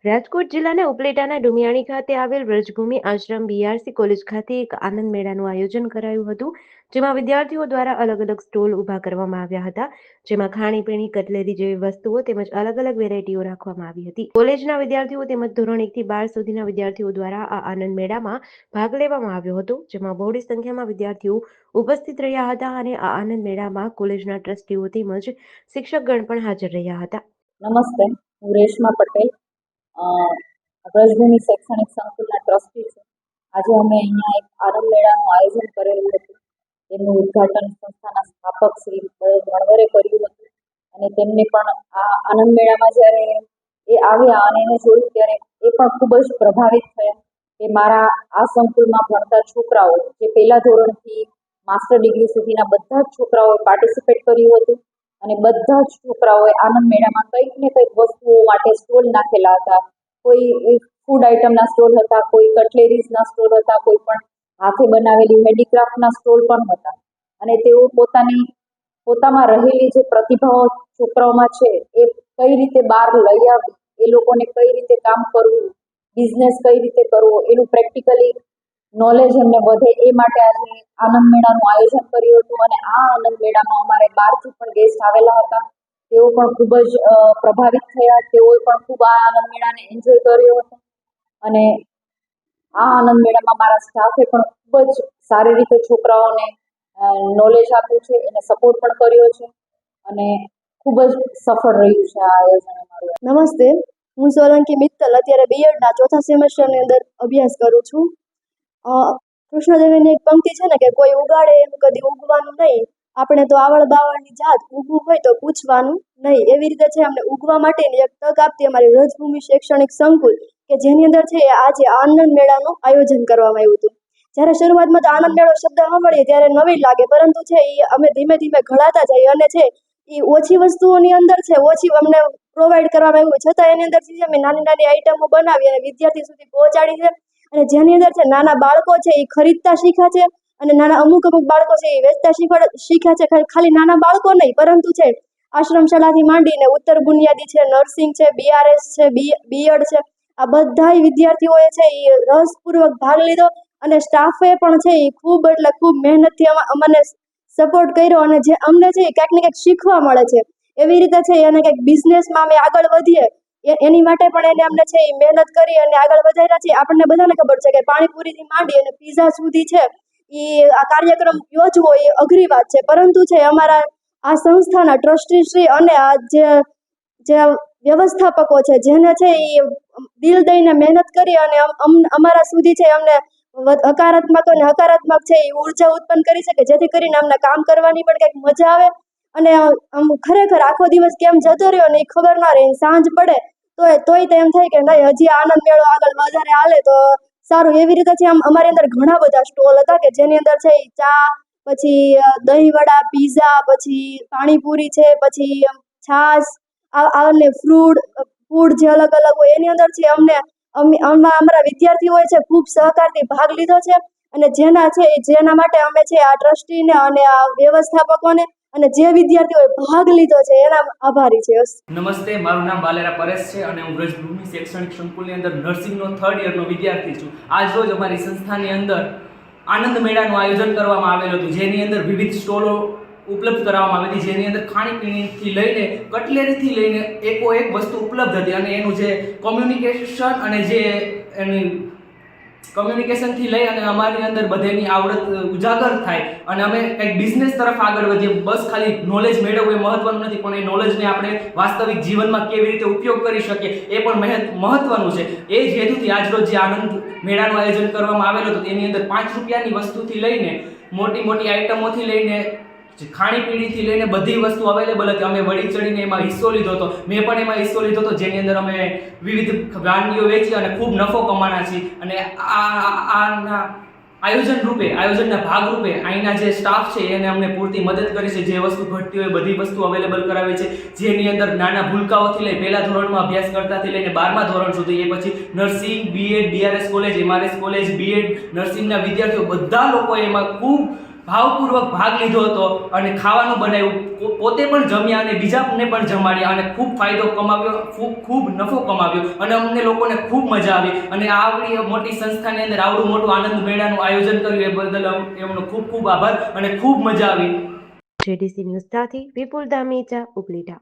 રાજકોટ જિલ્લાના ઉપલેટાના ડુમિયાણી ખાતે આવેલ વ્રજભૂમિ આશ્રમ બીઆરસી કોલેજ ખાતે એક આનંદ મેળાનું આયોજન કરાયું હતું, જેમાં વિદ્યાર્થીઓ દ્વારા અલગ અલગ સ્ટોલ ઊભા કરવામાં આવ્યા હતા, જેમાં ખાણીપીણી, કટલેરી જેવી વસ્તુઓ તેમજ અલગ અલગ વેરાયટીઓ રાખવામાં આવી હતી. કોલેજના વિદ્યાર્થીઓ તેમજ ધોરણ 1 થી 12 સુધીના વિદ્યાર્થીઓ દ્વારા આ આનંદ મેળામાં ભાગ લેવામાં આવ્યો હતો, જેમાં બહોળી સંખ્યામાં વિદ્યાર્થીઓ ઉપસ્થિત રહ્યા હતા અને આ આનંદ મેળામાં કોલેજના ટ્રસ્ટીઓ તેમજ શિક્ષકગણ પણ હાજર રહ્યા હતા. નમસ્તે, હું રેશમા પટેલ વ્રજભૂમિ શૈક્ષણિક સંકુલના ટ્રસ્ટી છું. આજે અમે અહીંયા એક આનંદ મેળાનું આયોજન કરેલું હતું. એનું ઉદ્ઘાટન સંસ્થાના સ્થાપક શ્રી ગણવરે કર્યું હતું અને તેમને પણ આ આનંદ મેળામાં જ્યારે એ આવ્યા અને એને જોયું ત્યારે એ પણ ખૂબ જ પ્રભાવિત થયા કે મારા આ સંકુલમાં ભણતા છોકરાઓ જે પહેલા ધોરણથી માસ્ટર ડિગ્રી સુધીના બધા જ છોકરાઓએ પાર્ટિસિપેટ કર્યું હતું અને બધા જ છોકરાઓએ આનંદ મેળામાં કંઈક ને કંઈક વસ્તુઓ માટે સ્ટોલ નાખેલા હતા. કોઈ ફૂડ આઇટમના સ્ટોલ હતા, કોઈ કટલેરીઝના સ્ટોલ હતા, કોઈ પણ હાથે બનાવેલી હેન્ડીક્રાફ્ટના સ્ટોલ પણ હતા અને તેઓ પોતામાં રહેલી જે પ્રતિભાઓ છોકરાઓમાં છે એ કઈ રીતે બહાર લઈ આવી, એ લોકોને કઈ રીતે કામ કરવું, બિઝનેસ કઈ રીતે કરવો, એનું પ્રેક્ટિકલી નોલેજ એમને વધે એ માટે આજે આનંદ મેળાનું આયોજન કર્યું હતું અને આ આનંદ મેળામાં અમારે બહારથી પણ ગેસ્ટ આવેલા હતા. તેઓ પણ ખૂબ જ પ્રભાવિત થયા. તેઓએ પણ ખૂબ આ આનંદ મેળાને એન્જોય કર્યો હતો અને આ આનંદ મેળામાં મારા સ્ટાફે પણ ખૂબ જ સારી રીતે છોકરાઓને નોલેજ આપ્યું છે, એને સપોર્ટ પણ કર્યો છે અને ખૂબ જ સફળ રહ્યું છે આ આયોજન અમારું. નમસ્તે, હું સોલંકી મિત્તલ અત્યારે બીએડના ચોથા સેમેસ્ટરની અંદર અભ્યાસ કરું છું. કૃષ્ણદેવીની એક પંક્તિ છે ને કે કોઈ ઉગાડે એમ કદી ઉગવાનું નહીં, આપણે તો આવળ બાવળની જાત, ઉગવું હોય તો પૂછવાનું નહીં. એવી રીતે છે અમને ઉગવા માટેની એક તક આપતી અમારી વ્રજભૂમિ શૈક્ષણિક સંકુલ કે જેની અંદર છે આજે આનંદ મેળાનું આયોજન કરવામાં આવ્યું હતું. જ્યારે શરૂઆતમાં તો આનંદ મેળો શબ્દ સાંભળીએ ત્યારે નવી લાગે, પરંતુ છે એ અમે ધીમે ધીમે ઘડાતા જઈએ અને છે એ ઓછી વસ્તુઓની અંદર છે ઓછી અમને પ્રોવાઈડ કરવામાં આવ્યું, છતાં એની અંદરથી અમે નાની નાની આઈટમો બનાવી અને વિદ્યાર્થી સુધી પહોંચાડી છે અને જેની અંદર છે નાના બાળકો છે એ ખરીદતા શીખ્યા છે અને નાના અમુક બાળકો છે એ વેચતા શીખ્યા છે. ખાલી નાના બાળકો નહીં, પરંતુ છે આશ્રમ શાળાથી માંડીને ઉત્તર બુનિયાદી છે, નર્સિંગ છે, બીઆરએસ છે, બીએડ છે, આ બધા વિદ્યાર્થીઓએ છે એ રસપૂર્વક ભાગ લીધો અને સ્ટાફે પણ છે એ ખૂબ એટલે ખૂબ મહેનતથી અમને સપોર્ટ કર્યો અને જે અમને છે ક્યાંક ને ક્યાંક શીખવા મળે છે. એવી રીતે છે અને કંઈક બિઝનેસમાં અમે આગળ વધીએ એની માટે પણ એને અમને છે એ મહેનત કરી અને આગળ વધાર્યા છે. આપણને બધાને ખબર છે કે પાણીપુરીથી માંડી અને પીઝા સુધી છે એ આ કાર્યક્રમ યોજવો એ અઘરી વાત છે, પરંતુ છે અમારા આ સંસ્થાના ટ્રસ્ટીશ્રી અને આ જે વ્યવસ્થાપકો છે જેને છે એ દિલ દઈને મહેનત કરી અને અમારા સુધી છે અમને હકારાત્મક છે એ ઉર્જા ઉત્પન્ન કરી શકે, જેથી કરીને અમને કામ કરવાની પણ કંઈક મજા આવે અને ખરેખર આખો દિવસ કેમ જતો રહ્યો ને એ ખબર ના રહે. સાંજ પડે તોય તો એમ થાય કે નહીં હજી આનંદ મેળો આગળ વધારે હાલે તો સારું. એવી રીતે છે અમારી અંદર ઘણા બધા સ્ટોલ હતા કે જેની અંદર છે ચા, પછી દહીંવડા, પીઝા, પછી પાણીપુરી છે, પછી છાશ અને ફૂડ જે અલગ અલગ હોય એની અંદર છે અમારા વિદ્યાર્થીઓએ છે ખૂબ સહકારથી ભાગ લીધો છે અને જેના માટે અમે છે આ ટ્રસ્ટીને અને આ વ્યવસ્થાપકોને અને જે વિદ્યાર્થીઓએ ભાગ લીધો છે એના આભારી છે. નમસ્તે, મારું નામ બાલેરા પરેશ છે અને હું વ્રજભૂમિ શૈક્ષણિક સંકુલની અંદર નર્સિંગનો 3rd યરનો વિદ્યાર્થી છું. આજ રોજ અમારી સંસ્થાની અંદર આનંદ મેળાનું આયોજન કરવામાં આવેલું હતું, જેની અંદર વિવિધ સ્ટોલો ઉપલબ્ધ કરવામાં આવી હતી, જેની અંદર ખાણીપીણીથી લઈને કટલેરીથી લઈને એક વસ્તુ ઉપલબ્ધ હતી અને એનું જે કોમ્યુનિકેશન અને જે એની કમ્યુનિકેશનથી લઈ અને અમારી અંદર બધેની આવડત ઉજાગર થાય અને અમે કંઈક બિઝનેસ તરફ આગળ વધીએ. બસ ખાલી નોલેજ મેળવવું એ મહત્વનું નથી, પણ એ નોલેજને આપણે વાસ્તવિક જીવનમાં કેવી રીતે ઉપયોગ કરી શકીએ એ પણ મહત્વનું છે. એ જ હેતુથી આજરોજ જે આનંદ મેળાનું આયોજન કરવામાં આવેલું હતું તેની અંદર 5 રૂપિયાની વસ્તુથી લઈને મોટી મોટી આઈટમોથી લઈને ખાણીપીણીથી લઈને બધી વસ્તુ અવેલેબલ હતી. અમે વળી ચડીને એમાં હિસ્સો લીધો હતો, મેં પણ એમાં હિસ્સો લીધો હતો, જેની અંદર અમે વિવિધ વાનગીઓ વેચી અને ખૂબ નફો કમાના છીએ. અને આના આયોજનના ભાગરૂપે અહીંના જે સ્ટાફ છે એને અમને પૂરતી મદદ કરી છે. જે વસ્તુ ઘટતી હોય બધી વસ્તુ અવેલેબલ કરાવી છે, જેની અંદર નાના ભૂલકાઓથી લઈ પહેલા ધોરણમાં અભ્યાસ કરતાથી લઈને 12મા ધોરણ સુધી, એ પછી nursing, BEd, DRS college, MRS college, BEd નર્સિંગના વિદ્યાર્થીઓ બધા લોકો એમાં ખૂબ ભાવપૂર્વક ભાગ લીધો હતો અને ખાવાનું બનાવ્યું, પોતે પણ જમ્યા અને બીજાને પણ જમાડ્યા અને ખૂબ ફાયદો કમાવ્યો, ખૂબ નફો કમાવ્યો અને અમને લોકોને ખૂબ મજા આવી. અને આવડી મોટી સંસ્થાની અંદર આવડું મોટું આનંદ મેળાનું આયોજન કર્યું એ બદલ એમનો ખૂબ ખૂબ આભાર અને ખૂબ મજા આવી. JDC ન્યૂઝ સાથે વિપુલ ધામેચા, ઉપલેટા.